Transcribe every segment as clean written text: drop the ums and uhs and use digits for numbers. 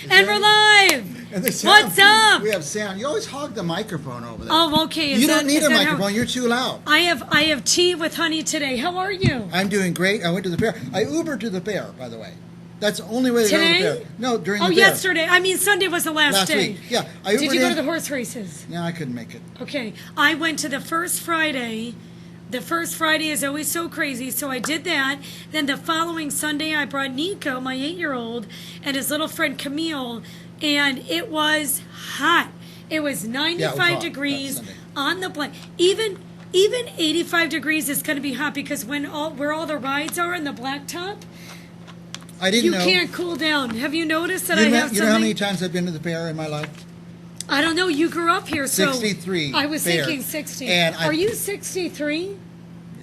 And we're live. And the sound, What's up? We have sound. You always hog the microphone over there. Oh, okay. You don't need a microphone. You're too loud. I have tea with honey today. How are you? I'm doing great. I went to the fair. I Ubered to the fair, by the way. That's the only way to Today? go to the fair. No, during the fair. Yesterday. I mean, Sunday was the last day. Week. Yeah. I Ubered Did you go to the horse races? No, I couldn't make it. Okay. I went to the first Friday. The first Friday is always so crazy, so I did that. Then the following Sunday, I brought Nico, my 8-year-old, and his little friend Camille, and it was hot. It was 95 degrees on the blanket. Even 85 degrees is going to be hot because where all the rides are in the blacktop, I didn't know. You can't cool down. Have you noticed that you I have something? You know how many times I've been to the fair in my life? I don't know. You grew up here, so 63. I was fair. thinking 60. And are you 63?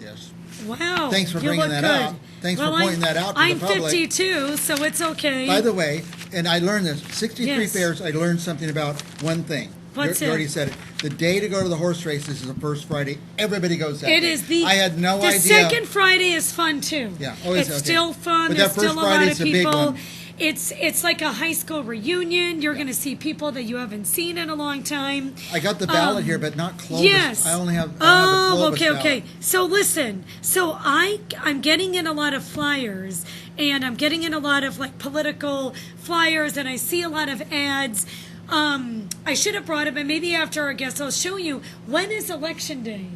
Yes. Wow. Thanks for bringing that good. up. Thanks for pointing that out to I'm the public. I'm 52, so it's okay. By the way, and I learned this, 63 Yes. fairs, I learned something about one thing. What's you it? already said it. The day to go to the horse races is the first Friday. Everybody goes that It day. is the. I had no the idea. The second Friday is fun too. Yeah, always it's okay. still fun. But There's that first still a lot Friday's of a big people. one. It's like a high school reunion. You're going to see people that you haven't seen in a long time. I got the ballot here, but not Clovis. Yes. I only have. Okay. So listen. So I'm getting in a lot of flyers, and I'm getting in a lot of like political flyers, and I see a lot of ads. I should have brought it, but maybe after our guest, I'll show you. When is Election Day?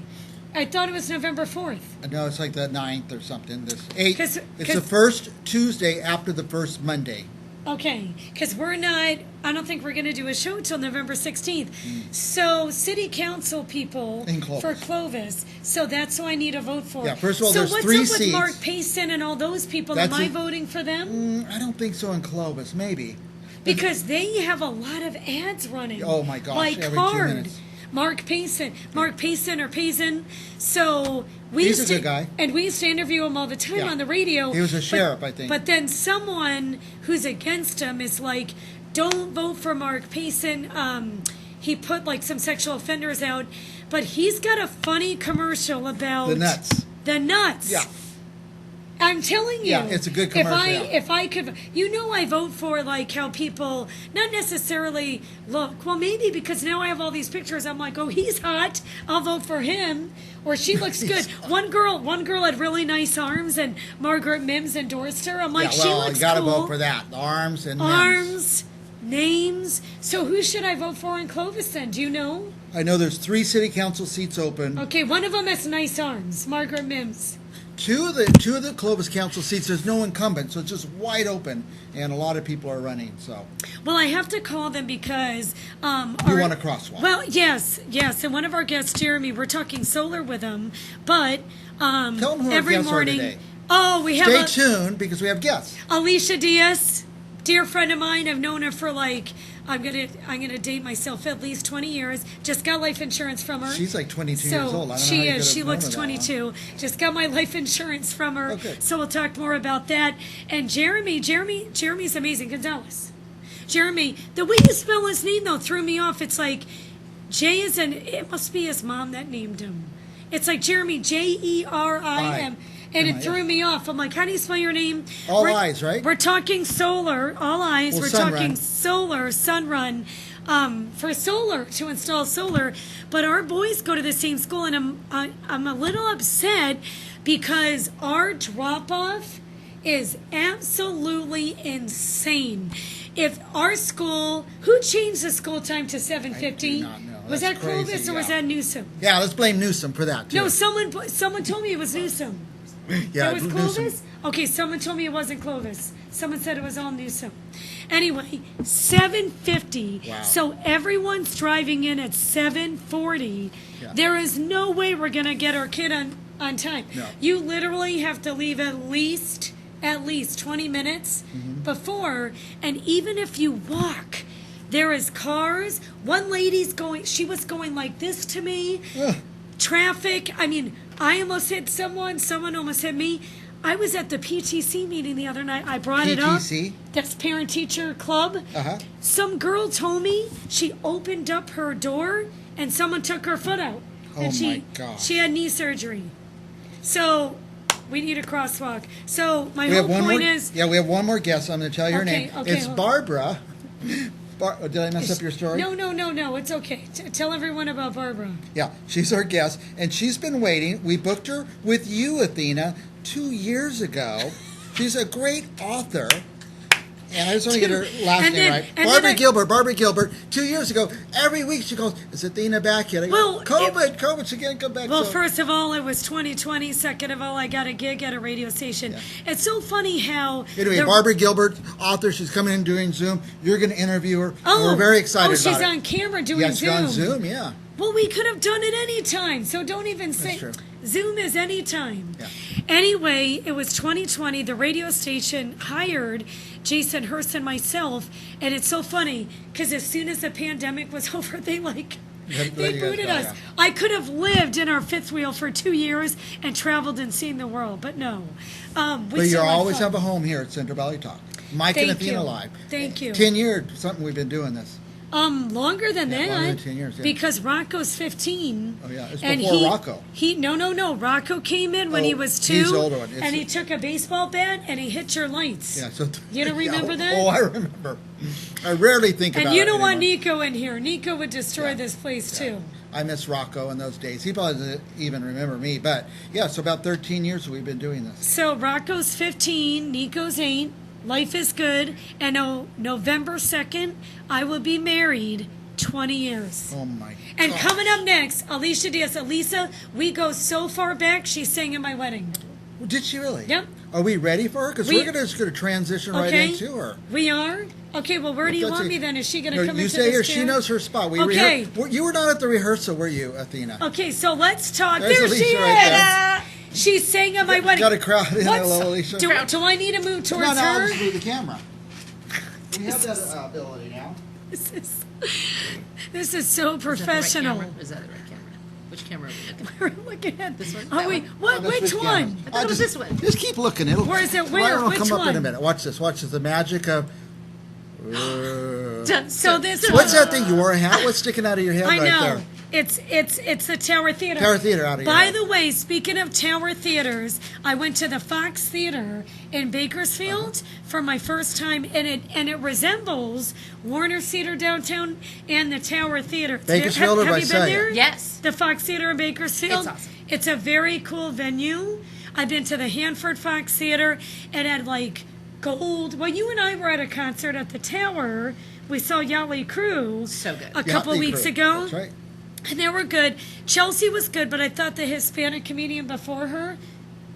I thought it was November 4th. No, it's like the 9th or something. This 8th. It's the Cause, first Tuesday after the first Monday. Okay, because I don't think we're going to do a show till November 16th. So, city council people for Clovis. So that's who I need a vote for. Yeah, first of all, so there's what's 3 up seats. with Mark Payson and all those people? Am I voting for them? I don't think so in Clovis. Maybe. Because they have a lot of ads running. Oh my gosh! By every card. 2 minutes. Mark Payson or Payson. So he's a good guy, and we used to interview him all the time on the radio. He was a sheriff, I think. But then someone who's against him is like, "Don't vote for Mark Payson." He put like some sexual offenders out, but he's got a funny commercial about the nuts. The nuts. Yeah. I'm telling you. Yeah, it's a good commercial. If I could, I vote for like how people not necessarily look. Well, maybe because now I have all these pictures. I'm like, oh, he's hot. I'll vote for him. Or she looks good. One girl had really nice arms, and Margaret Mims endorsed her. I'm like, she looks cool. You got to vote for that. The arms and arms, names. So who should I vote for in Clovis then? Do you know? I know there's 3 city council seats open. Okay, one of them has nice arms. Margaret Mims. Two of the Clovis council seats, there's no incumbent, so it's just wide open, and a lot of people are running. So, well, I have to call them because you want a crosswalk. Well, yes, and one of our guests, Jeremy, we're talking solar with him, but tell them who every our guests morning. Are today. Oh, we have. Stay tuned because we have guests. Alicia Diaz, dear friend of mine. I've known her for like. I'm gonna date myself at least 20 years. Just got life insurance from her. She's like 22 years old. I don't know she how you is. She looks 22. Just got my life insurance from her. Okay. So we'll talk more about that. And Jeremy's amazing. Gonzalez. Jeremy, the way you spell his name though threw me off. It's like J is it must be his mom that named him. It's like Jeremy, Jerim. And it threw me off. I'm like, how do you spell your name? All eyes, right? We're talking solar, all eyes. Well, we're talking solar, Sunrun, for solar, to install solar. But our boys go to the same school, and I'm a little upset because our drop-off is absolutely insane. If our school, who changed the school time to 7:50? I do not know. Was that crazy, Clovis or was that Newsom? Yeah, let's blame Newsom for that, too. No, someone told me it was Newsom. Yeah, it was Newsom. Clovis? Okay, someone told me it wasn't Clovis. Someone said it was all Newsom. Anyway, 7:50. Wow. So everyone's driving in at 7:40. Yeah. There is no way we're going to get our kid on time. No. You literally have to leave at least 20 minutes before. And even if you walk, there is cars. One lady's she was going like this to me. Ugh. Traffic. I mean, I almost hit someone almost hit me. I was at the PTC meeting the other night. I brought it up. PTC? That's Parent Teacher Club. Uh-huh. Some girl told me she opened up her door and someone took her foot out. Oh, and my gosh. She had knee surgery. So we need a crosswalk. So my whole point is... Yeah, we have one more guest. I'm going to tell you her name. Okay, It's Barbara. Did I mess up your story? No. It's okay. Tell everyone about Barbara. Yeah, she's our guest, and she's been waiting. We booked her with you, Athena, 2 years ago. She's a great author. And I just want to get her last name right. Barbara Gilbert, 2 years ago, every week she goes, is Athena back yet? I go, COVID, she can't come back. Well, first of all, it was 2020. Second of all, I got a gig at a radio station. Yeah. It's so funny how... Anyway, Barbara Gilbert, author, she's coming in doing Zoom. You're going to interview her. We're very excited about it. Oh, she's on camera doing Zoom. Yeah, she's on Zoom, yeah. Well, we could have done it any time, so don't even say... That's true. Zoom is any time. Yeah. Anyway, it was 2020. The radio station hired Jason Hurst and myself, and it's so funny because as soon as the pandemic was over, they booted us. Yeah. I could have lived in our fifth wheel for 2 years and traveled and seen the world, but no. But you always have a home here at Central Valley Talk. Mike and Athena Live. Thank you. 10 years, something we've been doing this. Longer than that. Longer than 10 years, yeah. Because Rocco's 15. Oh, yeah. It's before Rocco. No. Rocco came in when he was 2. He's the older one. And he took a baseball bat and he hit your lights. Yeah. So you don't remember that? Oh, I remember. I rarely think about it. And you don't want Nico in here. Nico would destroy this place, too. I miss Rocco in those days. He probably doesn't even remember me. But, yeah, so about 13 years we've been doing this. So Rocco's 15, Nico's 8. Life is good. And November 2nd, I will be married 20 years. Oh, my God. And coming up next, Alicia Diaz. Elisa, we go so far back, she sang at my wedding. Did she really? Yep. Are we ready for her? Because we're just going to transition right into her. We are? Okay, well, where do you want me then? Is she going to come into this chair? You stay here. She knows her spot. Okay. You were not at the rehearsal, were you, Athena? Okay, so let's talk. There's there Alicia she right is. She sang at my wedding. Got a crowd in there, Alicia. Do I need to move towards her? her? No, just move the camera. We have that ability now. This is so professional. Is that the right camera? Which camera are we looking at? We're looking at this one. Oh, wait, what? Which one? I thought it was this one. Just keep looking. Where is it? Where? It'll Which come one? up in a minute. Watch this. Watch this. The magic of. So this. What's that thing? You wore a hat? What's sticking out of your head I know. right there? It's the Tower Theater. Tower Theater out of here. By the way, speaking of Tower Theaters, I went to the Fox Theater in Bakersfield for my first time, and it resembles Warner Theater downtown and the Tower Theater. Bakersfield or have you been there? Yes. The Fox Theater in Bakersfield. It's awesome. It's a very cool venue. I've been to the Hanford Fox Theater. It had like gold. Well, you and I were at a concert at the Tower. We saw Yachtly Crew so good. a couple weeks ago. That's right. And they were good. Chelsea was good, but I thought the Hispanic comedian before her,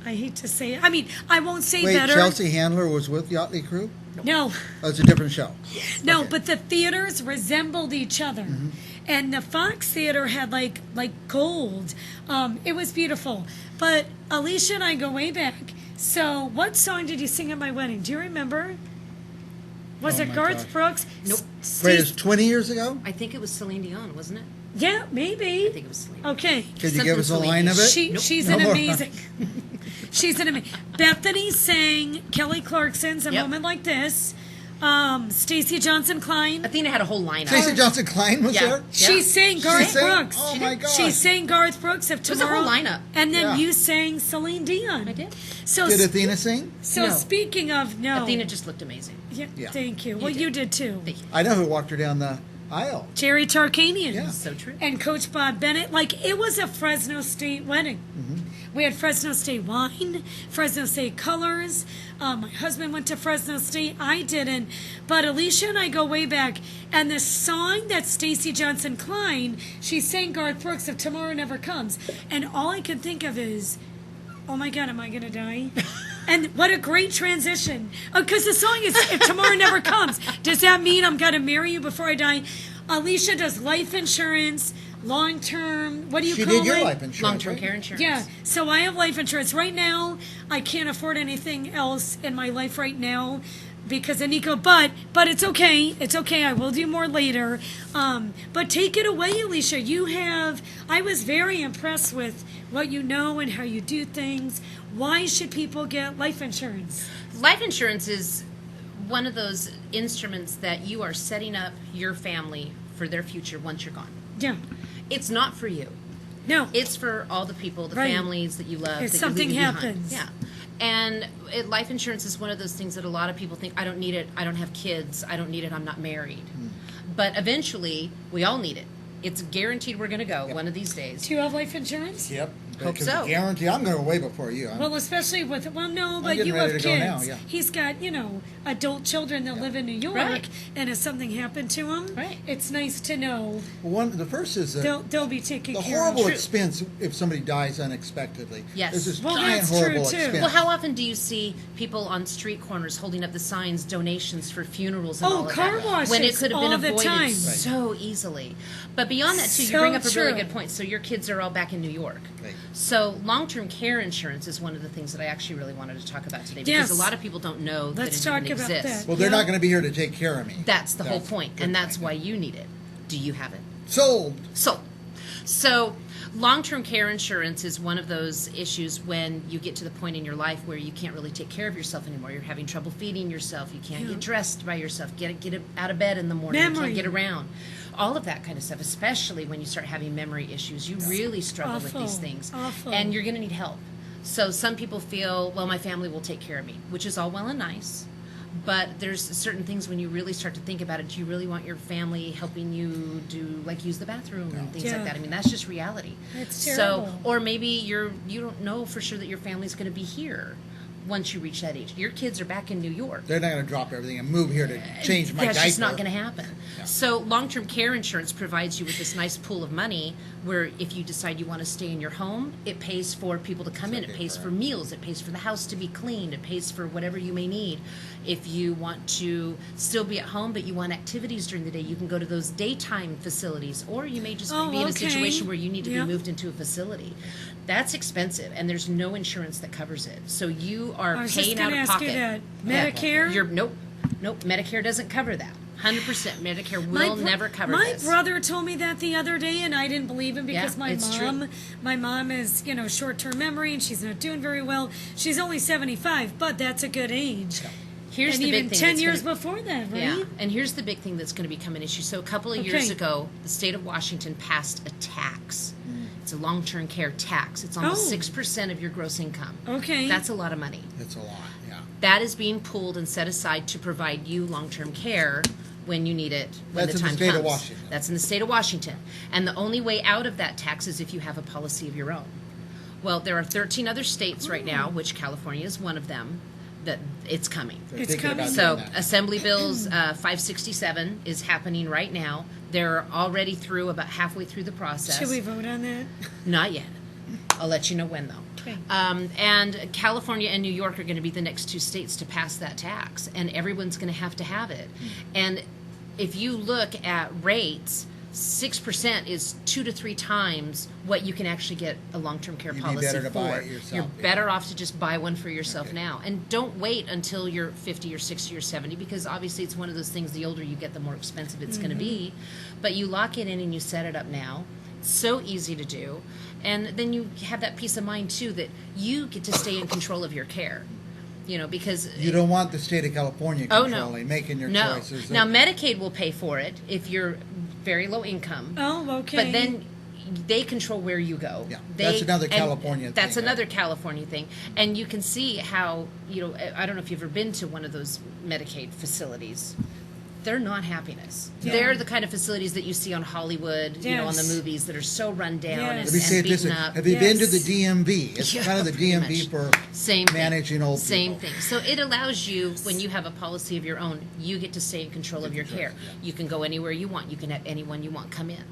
I hate to say it. I mean, I won't say better. Chelsea Handler was with Yachtly Crew? No. Oh, it's a different show. No, okay. But the theaters resembled each other. Mm-hmm. And the Fox Theater had like gold. It was beautiful. But Alicia and I go way back. So what song did you sing at my wedding? Do you remember? Was it Garth Brooks? Nope. Wait, it was 20 years ago? I think it was Celine Dion, wasn't it? Yeah, maybe. I think it was Celine. Okay. Could you give us a line of it? She's an amazing. She's an amazing. Bethany sang Kelly Clarkson's A Moment Like This. Stacey Johnson Klein. Athena had a whole lineup. Stacey Johnson Klein was there? She sang Garth Brooks. Oh my God. She sang Garth Brooks of Tomorrow. It was a whole lineup. And then you sang Celine Dion. I did. So did Athena sing? So speaking of Athena just looked amazing. Yeah. Thank you. Well, you did too. Thank you. I know who walked her down the aisle. Jerry Tarkanian. Yeah. So true. And Coach Bob Bennett. Like, it was a Fresno State wedding. Mm-hmm. We had Fresno State wine, Fresno State colors. My husband went to Fresno State. I didn't. But Alicia and I go way back. And the song that Stacey Johnson Klein, she sang Garth Brooks of Tomorrow Never Comes. And all I can think of is, oh my God, am I going to die? And what a great transition. Because the song is If Tomorrow Never Comes. Does that mean I'm going to marry you before I die? Alicia does life insurance, long-term, what do you call it? She did your life insurance. Long-term care insurance. Yeah, so I have life insurance. Right now, I can't afford anything else in my life right now because of Nico, but it's okay. It's okay. I will do more later. But take it away, Alicia. I was very impressed with what you know and how you do things. Why should people get life insurance? Life insurance is one of those instruments that you are setting up your family for their future once you're gone. Yeah. It's not for you. No. It's for all the people, the families that you love. If that something you leave happens. behind. Yeah. And life insurance is one of those things that a lot of people think, I don't need it, I don't have kids, I don't need it, I'm not married. But eventually, we all need it. It's guaranteed we're going to go one of these days. Do you have life insurance? Yep. Hope so. Guarantee I'm going to go way before you. Well, especially with, no, but getting you ready have to go kids. now, yeah. He's got, adult children that live in New York, Right. and if something happened to him, Right. it's nice to know The first is they'll be taken the care horrible of. expense if somebody dies unexpectedly. Yes. There's this Well, giant that's true, horrible too. expense. Well, how often do you see people on street corners holding up the signs, donations for funerals and Oh, all of car that? washes When it could have been all the avoided time. so easily. But beyond that, too, you So bring up a really true. good point. So your kids are all back in New York. Right. So long-term care insurance is one of the things that I actually really wanted to talk about today because Yes. a lot of people don't know Let's that it talk even about exists. that. Well, they're Yeah. not going to be here to take care of me. That's the whole That's point, good and that's point. why you need it. Do you have it? Sold. So long-term care insurance is one of those issues when you get to the point in your life where you can't really take care of yourself anymore. You're having trouble feeding yourself. You can't get dressed by yourself. Get out of bed in the morning. You Memory. can't get around. All of that kind of stuff, especially when you start having memory issues. You really struggle with these Awful. things. Awful. And you're going to need help. So some people feel, well, my family will take care of me, which is all well and nice. But there's certain things when you really start to think about it. Do you really want your family helping you do, like, use the bathroom and things Yeah. like that? I mean, that's just reality. It's terrible. So, or maybe you don't know for sure that your family's going to be here once you reach that age. Your kids are back in New York. They're not going to drop everything and move here to change my That's diaper. just not going to happen. So long-term care insurance provides you with this nice pool of money where if you decide you want to stay in your home, it pays for people to come in. It pays for meals. It pays for the house to be cleaned. It pays for whatever you may need. If you want to still be at home but you want activities during the day, you can go to those daytime facilities. Or you may just be in a okay. situation where you need to Yep. be moved into a facility. That's expensive, and there's no insurance that covers it. So you are I was just paying going out to of ask pocket. you that. Medicare? Nope. Medicare doesn't cover that. 100%. Medicare will never cover my this. brother told me that the other day, and I didn't believe him because Yeah, it's true. my mom is, short-term memory, and she's not doing very well. She's only 75, but that's a good age. Here's and the even big thing 10 that's years gonna, before that, right? Yeah, and here's the big thing that's going to become an issue. So a couple of years ago, the state of Washington passed a tax. It's a long-term care tax. It's almost 6% of your gross income. Okay. That's a lot of money. It's a lot, yeah. That is being pulled and set aside to provide you long-term care when you need it, when That's the in the time state of comes. Washington. That's in the state of Washington. And the only way out of that tax is if you have a policy of your own. Well, there are 13 other states right now, which California is one of them, that it's coming. They're It's thinking coming. about So doing that. Assembly Bills 567 is happening right now. They're already through about halfway through the process. Should we vote on that? Not yet. I'll let you know when, though. Okay. And California and New York are going to be the next two states to pass that tax, and everyone's going to have it. And if you look at rates, 6% is 2 to 3 times what you can actually get a long-term care You'd be policy better to for. buy it yourself, You're yeah. better off to just buy one for yourself Okay. now, and don't wait until you're 50 or 60 or 70, because obviously it's one of those things. The older you get, the more expensive it's going to be. But you lock it in and you set it up now. So easy to do, and then you have that peace of mind too that you get to stay in control of your care. Because You don't want the state of California Oh, no. controlling, making your no. choices. Now Medicaid will pay for it if you're very low income. Oh, okay. But then they control where you go. Yeah, They- that's another and California That's thing, another California thing. And you can see how, I don't know if you've ever been to one of those Medicaid facilities. They're not happiness. Yeah. They're the kind of facilities that you see on Hollywood, on the Yes. movies that are so run down Yes. Let me say and it this beaten way. up. Have you been to the Yes. DMV? It's Yeah, kind of the pretty DMV much. for Same thing. managing old Same people. thing. So it allows you, when you have a policy of your own, you get to stay in control of your care. yeah. You can go anywhere you want. You can have anyone you want come in.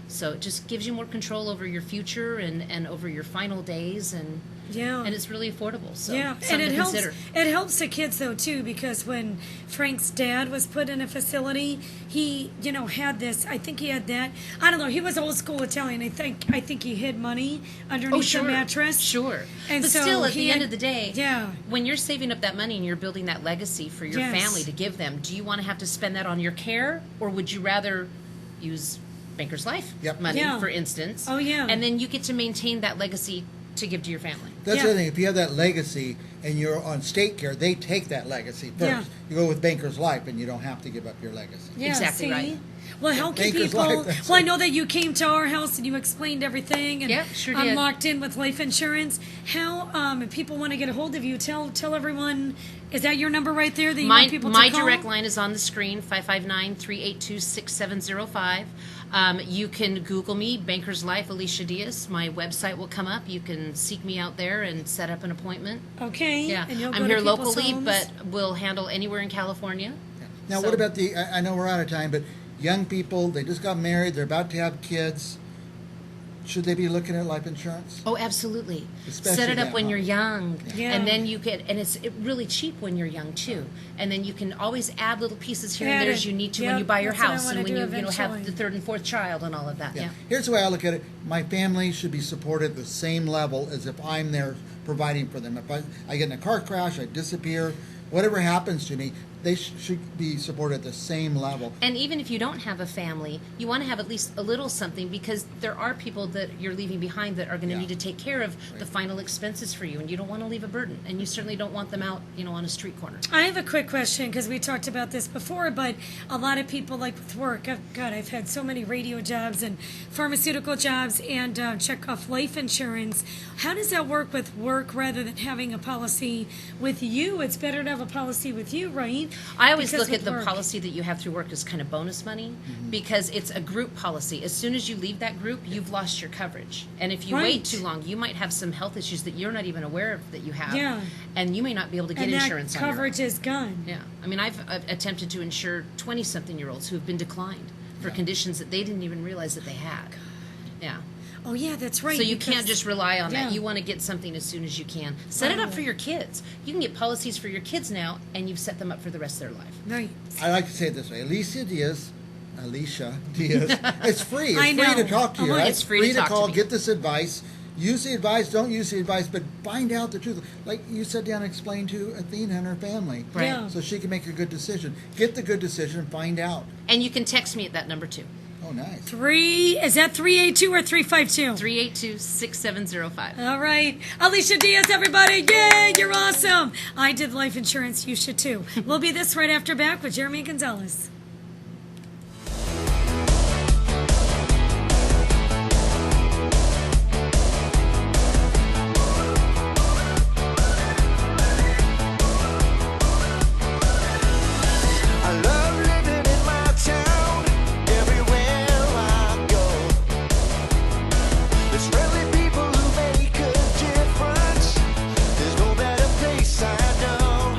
So it just gives you more control over your future and over your final days, and Yeah. it's really affordable. So Yeah, and something it to helps. consider. It helps the kids though too, because when Frank's dad was put in a facility, he, had this. I think he had that. I don't know. He was old school Italian. I think he hid money underneath the mattress. Sure. And but so still, at he the had- end of the day, Yeah. when you're saving up that money and you're building that legacy for your Yes. family to give them, do you want to have to spend that on your care, or would you rather use Banker's Life Yep. money, Yeah. for instance? Oh, yeah. And then you get to maintain that legacy to give to your family. That's Yeah. the thing. If you have that legacy and you're on state care, they take that legacy first. Yeah. You go with Banker's Life, and you don't have to give up your legacy. Yeah, Exactly see? right. Well, how can Baker's people? Life, that's Well, I it. know that you came to our house and you explained everything, and Yep, sure I'm did. locked in with life insurance. How, if people want to get a hold of you, tell everyone. Is that your number right there that you want people to My call? direct line is on the screen, 559-382-6705. You can Google me, Banker's Life, Alicia Diaz. My website will come up. You can seek me out there and set up an appointment. Okay. Yeah, And you'll I'm go here to people's locally, homes? but we'll handle anywhere in California. Now, So- what about I know we're out of time, but young people, they just got married, they're about to have kids. Should they be looking at life insurance? Oh, absolutely. Especially Set it up that, when huh? you're young, Yeah. and then you get, and it's really cheap when you're young too. And then you can always add little pieces here and Add there it. as you need to when Yep, you buy your that's what I house wanna and when do you have eventually. the third and fourth child and all of that. Yeah. Here's the way I look at it. My family should be supported at the same level as if I'm there providing for them. If I get in a car crash, I disappear, whatever happens to me, they should be supported at the same level. And even if you don't have a family, you want to have at least a little something, because there are people that you're leaving behind that are going to Yeah. need to take care of the final expenses for you, and you don't want to leave a burden, and you certainly don't want them out, on a street corner. I have a quick question because we talked about this before, but a lot of people, like with work, I've had so many radio jobs and pharmaceutical jobs and check off life insurance. How does that work with work rather than having a policy with you? It's better to have a policy with you, right? I always Because look at with the work- policy that you have through work as kind of bonus money, because it's a group policy. As soon as you leave that group, you've lost your coverage. And if you Right. wait too long, you might have some health issues that you're not even aware of that you have. Yeah. And you may not be able to get And that insurance on your own. coverage is gone. Yeah. I mean, I've attempted to insure 20-something-year-olds who have been declined for conditions that they didn't even realize that they had. Yeah. Oh yeah, that's right. So you because- can't just rely on Yeah. that. You want to get something as soon as you can. Set it up for your kids. You can get policies for your kids now, and you've set them up for the rest of their life. Right. I like to say it this way. Alicia Diaz, it's free. It's I free know. to talk to you, Oh, right? it's free to talk to call, me. get this advice. Use the advice, don't use the advice, but find out the truth. Like you sat down and explained to Athena and her family. Right. Yeah. So she can make a good decision. Get the good decision, find out. And you can text me at that number too. Oh, nice. Is that 382 or 352? 382-6705. All right. Alicia Diaz, everybody. Yay, you're awesome. I did life insurance. You should too. We'll be this right after back with Jeremy Gonzalez. I love living in my town, everywhere I go. There's friendly people who make a difference. There's no better place I know.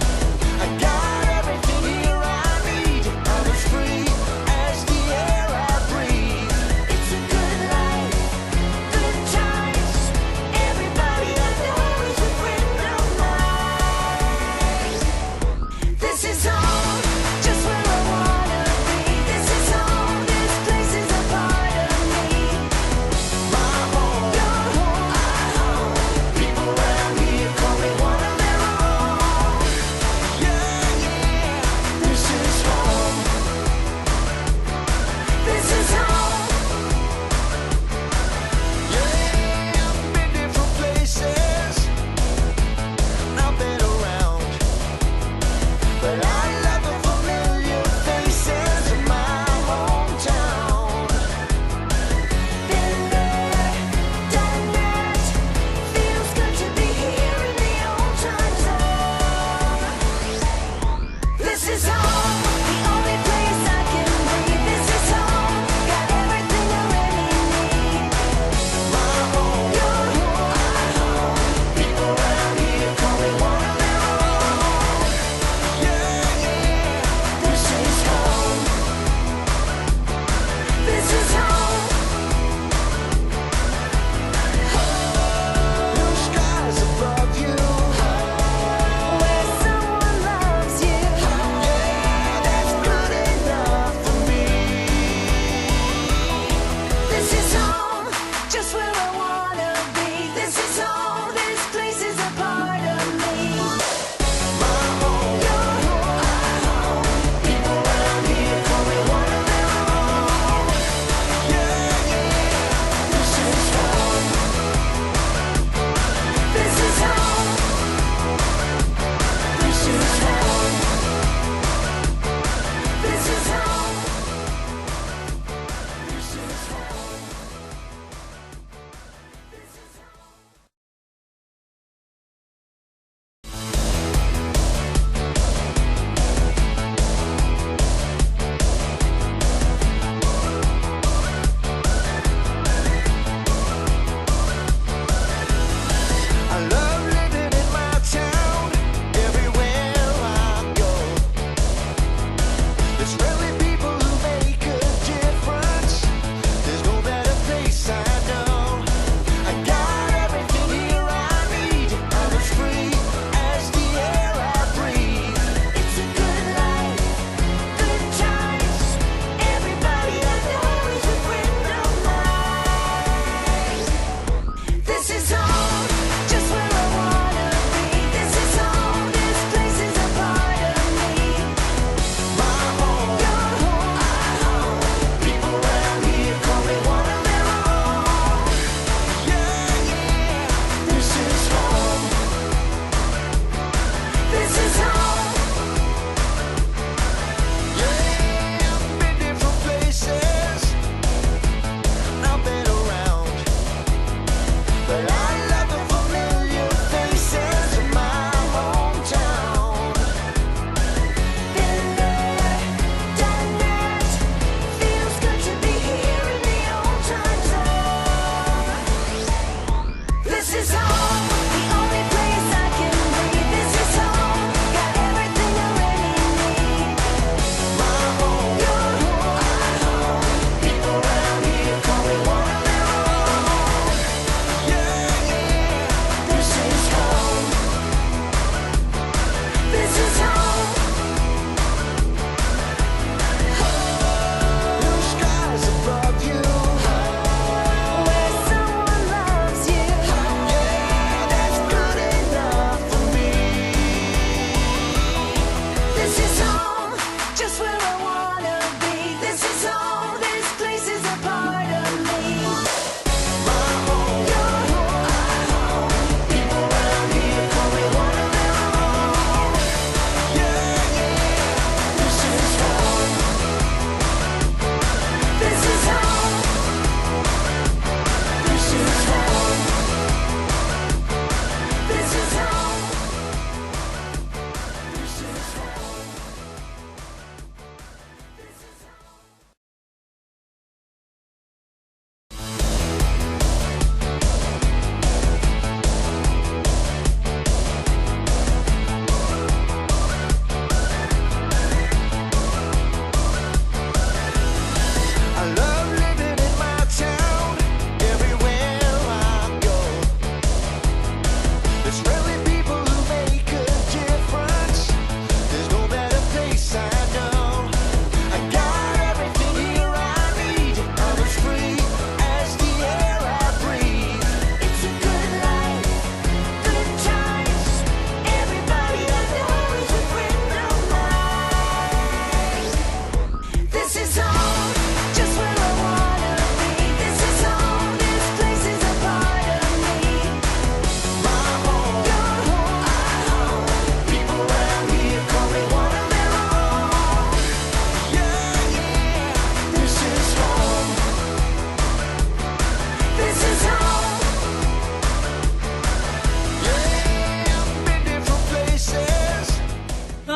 I got everything here I need. I'm a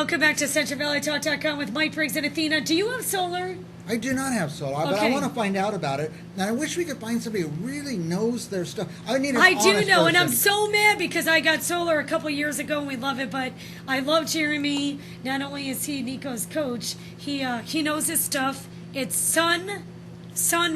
Welcome back to CentralValleyTalk.com with Mike Briggs and Athena. Do you have solar? I do not have solar, but I want to find out about it. And I wish we could find somebody who really knows their stuff. I need an I do honest know, and I'm person. so mad because I got solar a couple years ago and we love it. But I love Jeremy. Not only is he Nico's coach, he knows his stuff. It's Sun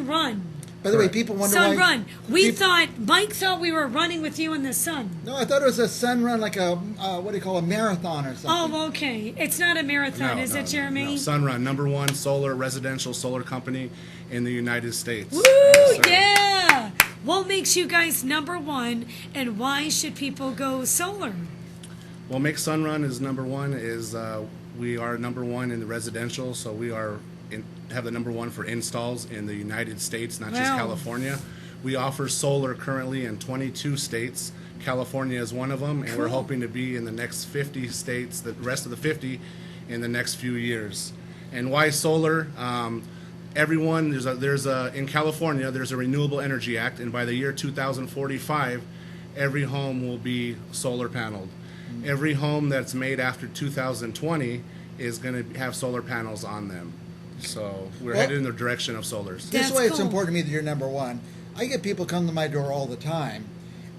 Run. By the way, people wonder Sun why... Run. Mike thought we were running with you in the sun. No, I thought it was a sun run, like a, what do you call a marathon or something. Oh, okay. It's not a marathon, is it, Jeremy? No. Sunrun, #1 solar residential solar company in the United States. Woo! Yeah! What makes you guys #1, and why should people go solar? What makes Sunrun is #1 is we are #1 in the residential, so we have the #1 for installs in the United States, not just California. We offer solar currently in 22 states. California is one of them, and we're hoping to be in the next 50 states, the rest of the 50, in the next few years. And why solar? Everyone, in California, there's a Renewable Energy Act, and by the year 2045, every home will be solar paneled. Every home that's made after 2020 is going to have solar panels on them. So we're headed in the direction of solars. This way, it's important to me that you're #1. I get people come to my door all the time,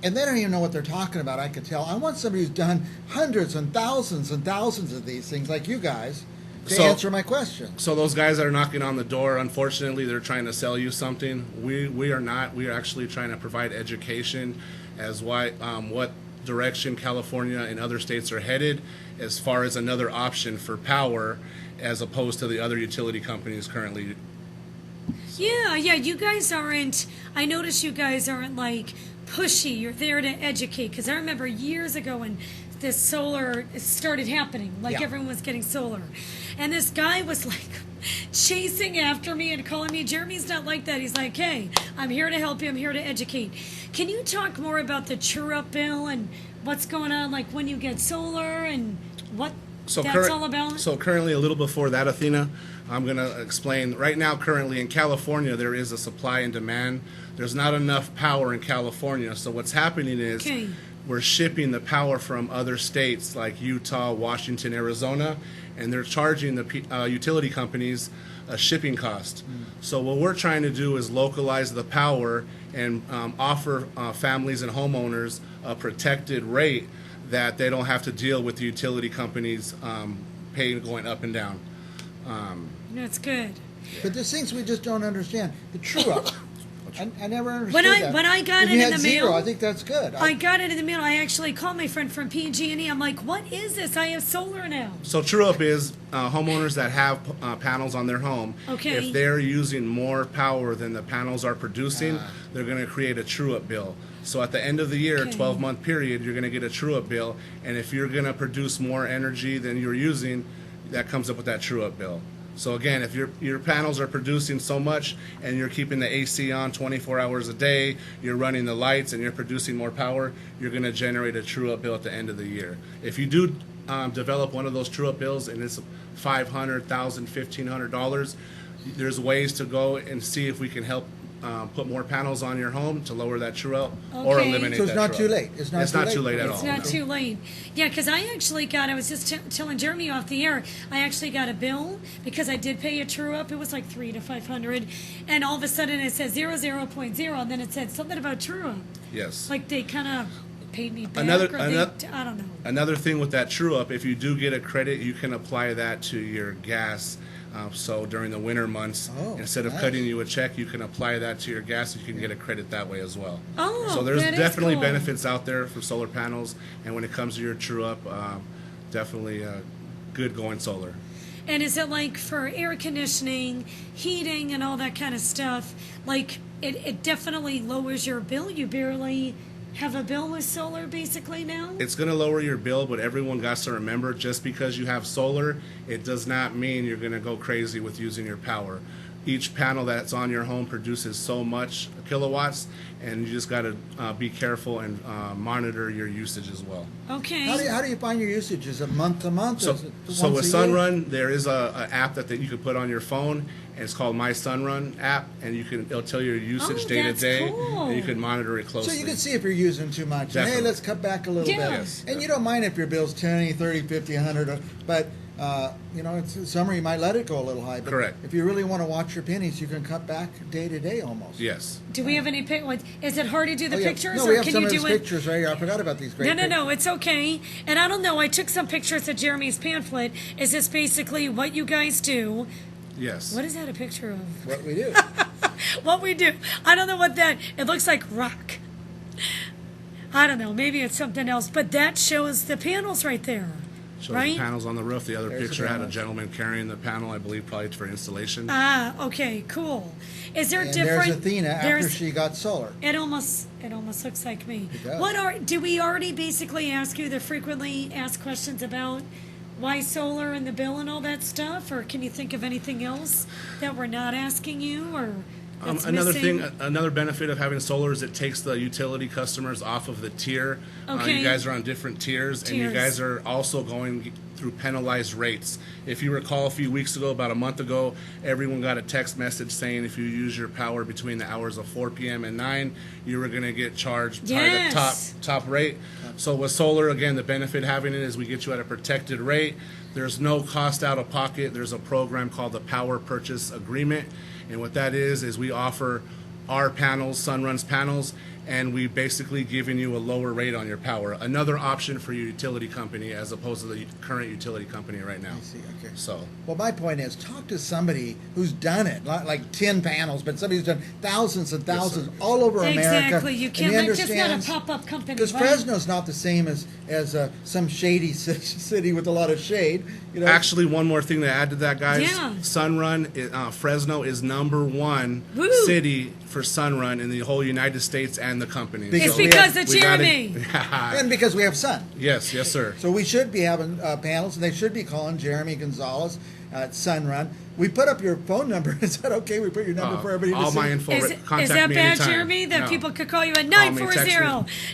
and they don't even know what they're talking about. I could tell. I want somebody who's done hundreds and thousands of these things, like you guys, to answer my question. So those guys that are knocking on the door, unfortunately, they're trying to sell you something. We are not. We are actually trying to provide education as what direction California and other states are headed as far as another option for power as opposed to the other utility companies currently. Yeah, you guys aren't, I notice you guys aren't like pushy. You're there to educate. Because I remember years ago when this solar started happening, like everyone was getting solar. And this guy was like chasing after me and calling me. Jeremy's not like that. He's like, hey, I'm here to help you. I'm here to educate. Can you talk more about the true-up bill and what's going on, like when you get solar and what that's all about? So currently, a little before that, Athena, I'm going to explain. Right now, currently in California, there is a supply and demand. There's not enough power in California. So what's happening is we're shipping the power from other states like Utah, Washington, Arizona, and they're charging the utility companies a shipping cost. So what we're trying to do is localize the power and offer families and homeowners a protected rate that they don't have to deal with the utility companies paying going up and down. That's good. But there's things we just don't understand. The true-up. I never understood that. When I got if it you in had the zero, mail, I think that's good. I got it in the mail. I actually called my friend from PG&E. I'm like, what is this? I have solar now. So true-up is homeowners that have panels on their home. If they're using more power than the panels are producing, they're going to create a true-up bill. So at the end of the year, 12-month period, you're going to get a true-up bill. And if you're going to produce more energy than you're using, that comes up with that true-up bill. So again, if your panels are producing so much and you're keeping the AC on 24 hours a day, you're running the lights and you're producing more power, you're going to generate a true-up bill at the end of the year. If you do develop one of those true-up bills and it's $500, $1,000, $1,500, there's ways to go and see if we can help put more panels on your home to lower that true-up or eliminate that. So it's not too late. It's not too late at all. It's not too late. Yeah, because I actually got, I was just telling Jeremy off the air, I actually got a bill because I did pay a true-up. It was like $300 to $500. And all of a sudden it said 0.0, and then it said something about true-up. Yes. Like they kind of paid me back. I don't know. Another thing with that true-up, if you do get a credit, you can apply that to your gas. So during the winter months, instead of cutting you a check, you can apply that to your gas. You can get a credit that way as well. So there's definitely benefits out there for solar panels. And when it comes to your true-up, definitely good going solar. And is it like for air conditioning, heating, and all that kind of stuff, like it definitely lowers your bill? You barely have a bill with solar basically now? It's going to lower your bill, but everyone got to remember, just because you have solar, it does not mean you're going to go crazy with using your power. each panel that's on your home produces so much kilowatts, and you just got to be careful and monitor your usage as well. Okay. How do you find your usage? Is it month to month? So, Is it so once with a year? Sunrun, there is a app that you can put on your phone, and it's called My Sunrun app, and it'll tell you your usage day to that's day, cool. and you can monitor it closely. So you can see if you're using too much. And, hey, Definitely. let's cut back a little Yeah. bit. Yes, And you don't mind if your bill's 20, 30, 50, 100, but it's summer, you might let it go a little high. But Correct. if you really want to watch your pennies, you can cut back day to day almost. Yes. Do we have any Is it hard to do the Oh, yeah. pictures, No, or we have can some you of do those it? pictures right here. I forgot about these great No, it's okay. And I don't know. I took some pictures of Jeremy's pamphlet. Is this basically what you guys do? Yes. What is that a picture of? What we do. What we do. I don't know what that. It looks like rock. I don't know. Maybe it's something else. But that shows the panels right there. Shows right? the panels on the roof. The other There's the picture had a panels. gentleman carrying the panel, I believe, probably for installation. Ah, okay, cool. Is there And different? there's Athena after she got solar. It almost looks like me. It does. Do we already basically ask you the frequently asked questions about why solar and the bill and all that stuff, or can you think of anything else that we're not asking you, or that's Another missing? thing, another benefit of having solar is it takes the utility customers off of the tier. Okay. You guys are on different tiers, and you Tiers. guys are also going through penalized rates. If you recall, a few weeks ago, about a month ago, everyone got a text message saying if you use your power between the hours of 4 p.m. and 9, you were going to get charged by the Yes. top rate. So with solar, again, the benefit having it is we get you at a protected rate. There's no cost out of pocket. There's a program called the Power Purchase Agreement. And what that is we offer our panels, Sunrun's panels, and we basically giving you a lower rate on your power. Another option for your utility company as opposed to the current utility company right now. I see, okay. So, Well, my point is, talk to somebody who's done it, not like 10 panels, but somebody who's done thousands and thousands sir. all over America. Exactly. You can't. and he That's just not a understands- pop-up company. Because right? Fresno's not the same as some shady city with a lot of shade. You know? actually, one more thing to add to that, guys. Yeah. Sunrun, Fresno is #1 Woo. city for Sunrun in the whole United States and the company. Because It's we because have- of we gotta- Jeremy. and because we have sun. Yes, sir. So we should be having panels, and they should be calling Jeremy Gonzalez at Sunrun. We put up your phone number. Is that okay? We put your number for everybody to all see? my info. Is Contact that me bad, anytime. Jeremy? That No. people could call you at Call me, text me.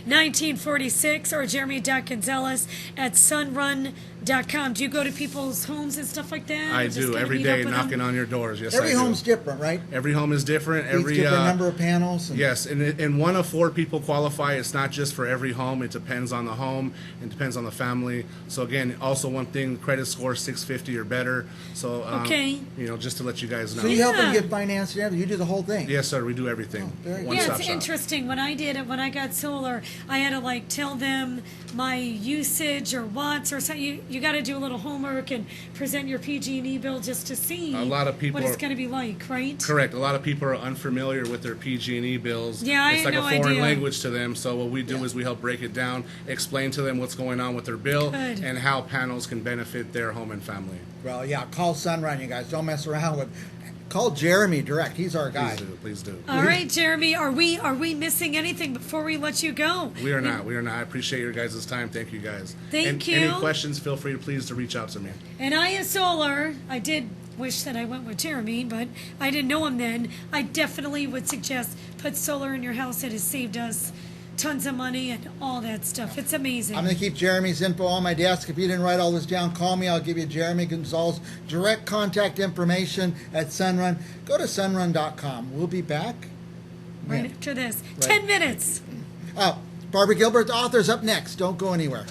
940-1946 or Jeremy.Gonzalez at sunrun.com. Do you go to people's homes and stuff like that? I Just do kinda every meet day, up with knocking them? on your doors. Yes, Every I do. home's different, right? Every home is different. Each Every different number of panels. And Yes, and one of 4 people qualify. It's not just for every home. It depends on the home. It depends on the family. So again, also one thing, credit score 650 or better. So Okay. just to let you guys know. So you help them Yeah. get financed and everything. You do the whole thing. Yes, sir. We do everything. very good. One Yeah, stop it's shop. interesting. When I did it, when I got solar, I had to tell them my usage or watts or something. You got to do a little homework and present your PG&E bill just to see A lot of people what it's are- going to be like, right? Correct. A lot of people are unfamiliar with their PG&E bills. Yeah, I it's had like no a foreign idea. language to them. So what we do is we help break it down, explain to them what's going on with their bill, Good. and how panels can benefit their home and family. Well, yeah, call Sunrun, you guys. Don't mess around with. Call Jeremy direct. He's our guy. Please do. All right, Jeremy, are we missing anything before we let you go? We are not. We are not. I appreciate your guys' time. Thank you, guys. Thank and you. Any questions, feel free to please to reach out to me. And I is solar. I did wish that I went with Jeremy, but I didn't know him then. I definitely would suggest put solar in your house. It has saved us tons of money and all that stuff. It's amazing. I'm going to keep Jeremy's info on my desk. If you didn't write all this down, call me. I'll give you Jeremy Gonzalez direct contact information at Sunrun. Go to sunrun.com. We'll be back. right When? after this. Right. 10 minutes. Barbara Gilbert's author's up next. Don't go anywhere.